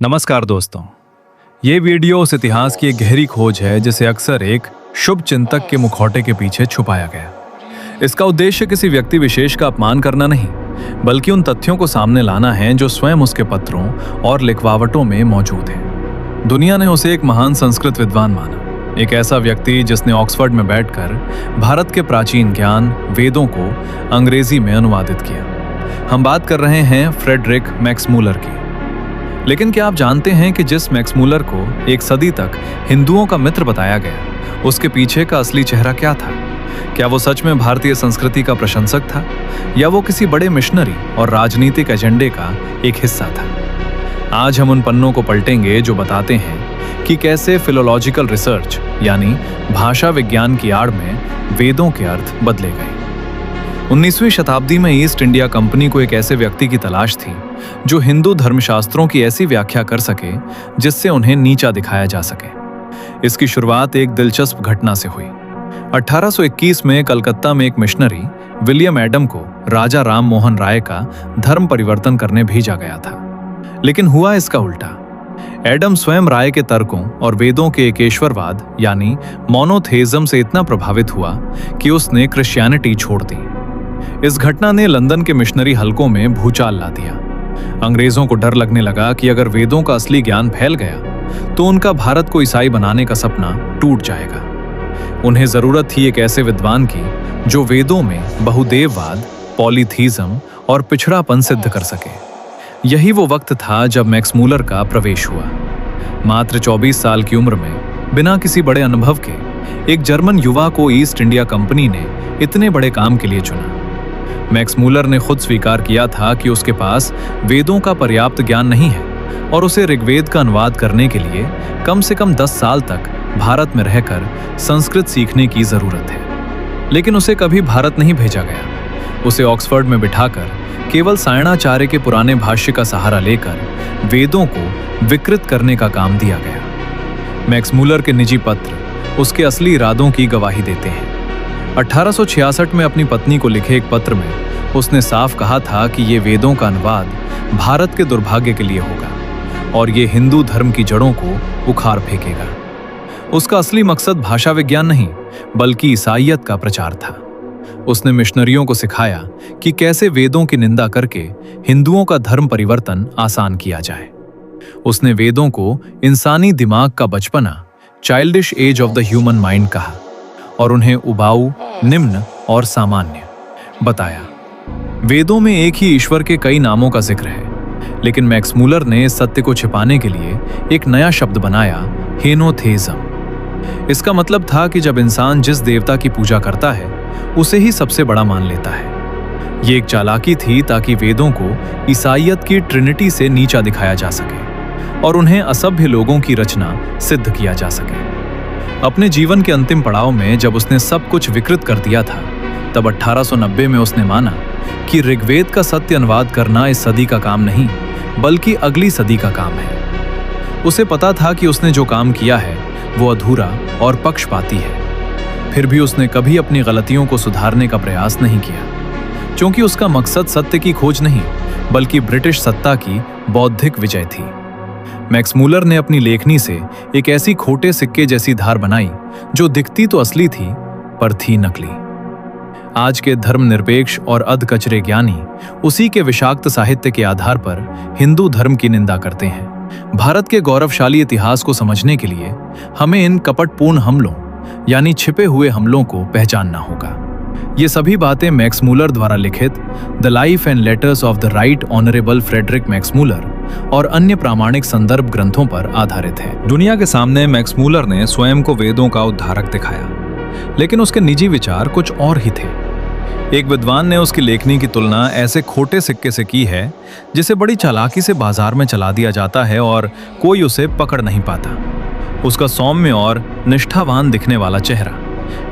नमस्कार दोस्तों, ये वीडियो उस इतिहास की एक गहरी खोज है जिसे अक्सर एक शुभ चिंतक के मुखौटे के पीछे छुपाया गया। इसका उद्देश्य किसी व्यक्ति विशेष का अपमान करना नहीं, बल्कि उन तथ्यों को सामने लाना है जो स्वयं उसके पत्रों और लिखवावटों में मौजूद हैं। दुनिया ने उसे एक महान संस्कृत विद्वान माना, एक ऐसा व्यक्ति जिसने ऑक्सफोर्ड में बैठकर भारत के प्राचीन ज्ञान वेदों को अंग्रेजी में अनुवादित किया। हम बात कर रहे हैं फ्रेडरिक मैक्समूलर की। लेकिन क्या आप जानते हैं कि जिस मैक्समूलर को एक सदी तक हिंदुओं का मित्र बताया गया, उसके पीछे का असली चेहरा क्या था? क्या वो सच में भारतीय संस्कृति का प्रशंसक था, या वो किसी बड़े मिशनरी और राजनीतिक एजेंडे का एक हिस्सा था? आज हम उन पन्नों को पलटेंगे जो बताते हैं कि कैसे फिलोलॉजिकल रिसर्च यानी भाषा विज्ञान की आड़ में वेदों के अर्थ बदले गए। 19वीं शताब्दी में ईस्ट इंडिया कंपनी को एक ऐसे व्यक्ति की तलाश थी जो हिंदू धर्मशास्त्रों की ऐसी व्याख्या कर सके जिससे उन्हें नीचा दिखाया जा सके। इसकी शुरुआत एक दिलचस्प घटना से हुई। 1821 में कलकत्ता में एक मिशनरी विलियम एडम को राजा राम मोहन राय का धर्म परिवर्तन करने भेजा गया था। लेकिन हुआ इसका उल्टा। एडम स्वयं राय के तर्कों और वेदों के एकेश्वरवाद यानी मोनोथेइज्म से इतना प्रभावित हुआ कि उसने क्रिश्चियनिटी छोड़ दी। इस घटना ने लंदन के मिशनरी हलकों में भूचाल ला दिया। अंग्रेजों को डर लगने लगा कि अगर वेदों का असली ज्ञान फैल गया तो उनका भारत को ईसाई बनाने का सपना टूट जाएगा। उन्हें जरूरत थी एक ऐसे विद्वान की जो वेदों में बहुदेववाद, पॉलीथीज्म और पिछड़ापन सिद्ध कर सके। यही वो वक्त था जब मैक्समूलर का प्रवेश हुआ। मात्र 24 साल की उम्र में बिना किसी बड़े अनुभव के एक जर्मन युवा को ईस्ट इंडिया कंपनी ने इतने बड़े काम के लिए चुना। मैक्समूलर ने खुद स्वीकार किया था कि उसके पास वेदों का पर्याप्त ज्ञान नहीं है और उसे ऋग्वेद का अनुवाद करने के लिए कम से कम 10 साल तक भारत में रहकर संस्कृत सीखने की जरूरत है। लेकिन उसे कभी भारत नहीं भेजा गया। उसे ऑक्सफोर्ड में बिठाकर केवल सायणाचार्य के पुराने भाष्य का सहारा लेकर वेदों को विकृत करने का काम दिया गया। मैक्समूलर के निजी पत्र उसके असली इरादों की गवाही देते हैं। 1866 में अपनी पत्नी को लिखे एक पत्र में उसने साफ कहा था कि ये वेदों का अनुवाद भारत के दुर्भाग्य के लिए होगा और ये हिंदू धर्म की जड़ों को उखाड़ फेंकेगा। उसका असली मकसद भाषा विज्ञान नहीं, बल्कि ईसाईयत का प्रचार था। उसने मिशनरियों को सिखाया कि कैसे वेदों की निंदा करके हिंदुओं का धर्म परिवर्तन आसान किया जाए। उसने वेदों को इंसानी दिमाग का बचपना, childish age of the human mind कहा और उन्हें उबाऊ, निम्न और सामान्य बताया। वेदों में एक ही ईश्वर के कई नामों का जिक्र है, लेकिन मैक्समूलर ने इस सत्य को छिपाने के लिए एक नया शब्द बनाया, हेनोथेइज्म। इसका मतलब था कि जब इंसान जिस देवता की पूजा करता है उसे ही सबसे बड़ा मान लेता है। ये एक चालाकी थी ताकि वेदों को ईसाईयत की ट्रिनिटी से नीचा दिखाया जा सके और उन्हें असभ्य लोगों की रचना सिद्ध किया जा सके। अपने जीवन के अंतिम पड़ाव में जब उसने सब कुछ विकृत कर दिया था, तब 1890 में उसने माना कि ऋग्वेद का सत्य अनुवाद करना इस सदी का काम नहीं, बल्कि अगली सदी का काम है। उसे पता था कि उसने जो काम किया है वो अधूरा और पक्षपाती है। फिर भी उसने कभी अपनी गलतियों को सुधारने का प्रयास नहीं किया, क्योंकि उसका मकसद सत्य की खोज नहीं, बल्कि ब्रिटिश सत्ता की बौद्धिक विजय थी। मैक्समूलर ने अपनी लेखनी से एक ऐसी खोटे सिक्के जैसी धार बनाई जो दिखती तो असली थी पर थी नकली। आज के धर्मनिरपेक्ष और अधकचरे ज्ञानी उसी के विषाक्त साहित्य के आधार पर हिंदू धर्म की निंदा करते हैं। भारत के गौरवशाली इतिहास को समझने के लिए हमें इन कपटपूर्ण हमलों यानी छिपे हुए हमलों को पहचानना होगा। ये सभी बातें मैक्समूलर द्वारा लिखित the life and letters of the right honourable Friedrich Max Muller और अन्य प्रामाणिक संदर्भ ग्रंथों पर आधारित है। दुनिया के सामने मैक्समूलर ने स्वयं को वेदों का उद्धारक दिखाया, लेकिन उसके निजी विचार कुछ और ही थे। एक विद्वान ने उसकी लेखनी की तुलना ऐसे खोटे सिक्के से की है जिसे बड़ी चालाकी से बाजार में चला दिया जाता है और कोई उसे पकड़ नहीं पाता। उसका सौम्य और निष्ठावान दिखने वाला चेहरा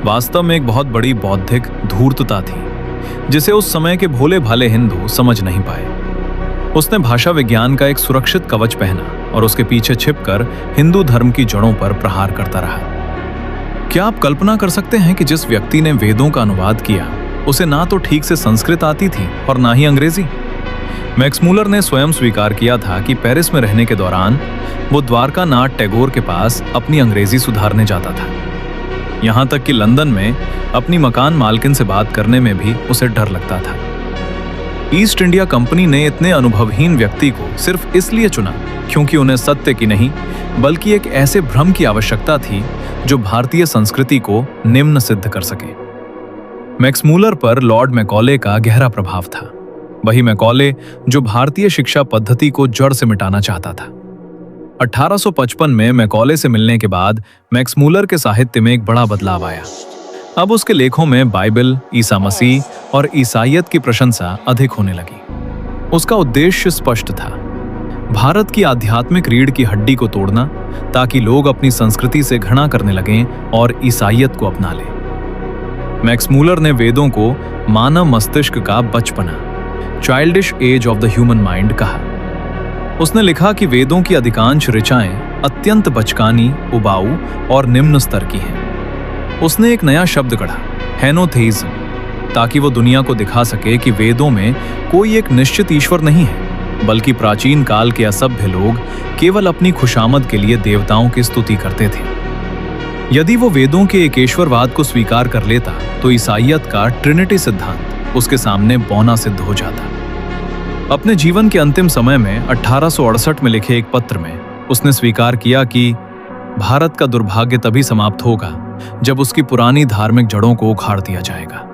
वास्तव में एक बहुत बड़ी बौद्धिक धूर्तता थी जिसे उस समय के भोले भाले हिंदू समझ नहीं पाए। उसने भाषा विज्ञान का एक सुरक्षित कवच पहना और उसके पीछे छिपकर हिंदू धर्म की जड़ों पर प्रहार करता रहा। क्या आप कल्पना कर सकते हैं कि जिस व्यक्ति ने वेदों का अनुवाद किया उसे ना तो ठीक से संस्कृत आती थी और ना ही अंग्रेजी। मैक्समूलर ने स्वयं स्वीकार किया था कि पेरिस में रहने के दौरान वो द्वारकानाथ टैगोर के पास अपनी अंग्रेजी सुधारने जाता था। यहां तक कि लंदन में अपनी मकान मालकिन से बात करने में भी उसे डर लगता था। ईस्ट इंडिया कंपनी ने इतने अनुभवहीन व्यक्ति को सिर्फ इसलिए चुना क्योंकि उन्हें सत्य की नहीं बल्कि एक ऐसे भ्रम की आवश्यकता थी जो भारतीय संस्कृति को निम्न सिद्ध कर सके। मैक्समूलर पर लॉर्ड मैकॉले का गहरा प्रभाव था। वही मैकॉले जो भारतीय शिक्षा पद्धति को जड़ से मिटाना चाहता था। 1855 में मैकॉले से मिलने के बाद मैक्समूलर के साहित्य में एक बड़ा बदलाव आया। अब उसके लेखों में बाइबल, ईसा मसीह और ईसाइयत की प्रशंसा अधिक होने लगी। उसका उद्देश्य स्पष्ट था, भारत की आध्यात्मिक रीढ़ की हड्डी को तोड़ना ताकि लोग अपनी संस्कृति से घृणा करने लगें और ईसाइयत को अपना लें। मैक्समूलर ने वेदों को मानव मस्तिष्क का बचपना, childish age of the human mind कहा। उसने लिखा कि वेदों की अधिकांश ऋचाएं अत्यंत बचकानी, उबाऊ और निम्न स्तर की हैं। उसने एक नया शब्द गढ़ा, हेनोथेइज्म, ताकि वो दुनिया को दिखा सके कि वेदों में कोई एक निश्चित ईश्वर नहीं है, बल्कि प्राचीन काल के असभ्य लोग केवल अपनी खुशामद के लिए देवताओं की स्तुति करते थे। यदि वो वेदों के एकेश्वरवाद को स्वीकार कर लेता तो ईसाइयत का ट्रिनिटी सिद्धांत उसके सामने बौना सिद्ध हो जाता। अपने जीवन के अंतिम समय में 1868 में लिखे एक पत्र में उसने स्वीकार किया कि भारत का दुर्भाग्य तभी समाप्त होगा जब उसकी पुरानी धार्मिक जड़ों को उखाड़ दिया जाएगा।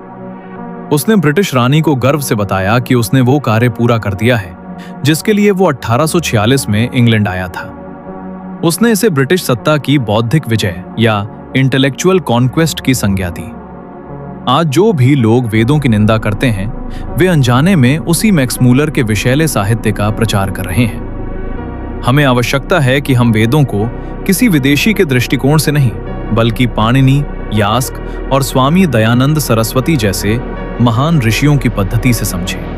उसने ब्रिटिश रानी को गर्व से बताया कि उसने वो कार्य पूरा कर दिया है जिसके लिए वो 1846 में इंग्लैंड आया था। उसने इसे ब्रिटिश सत्ता की बौद्धिक विजय या इंटेलेक्चुअल कॉन्क्वेस्ट की संज्ञा दी। आज जो भी लोग वेदों की निंदा करते हैं वे अनजाने में उसी मैक्समूलर के विषैले साहित्य का प्रचार कर रहे हैं। हमें आवश्यकता है कि हम वेदों को किसी विदेशी के दृष्टिकोण से नहीं बल्कि पाणिनि, यास्क और स्वामी दयानंद सरस्वती जैसे महान ऋषियों की पद्धति से समझें।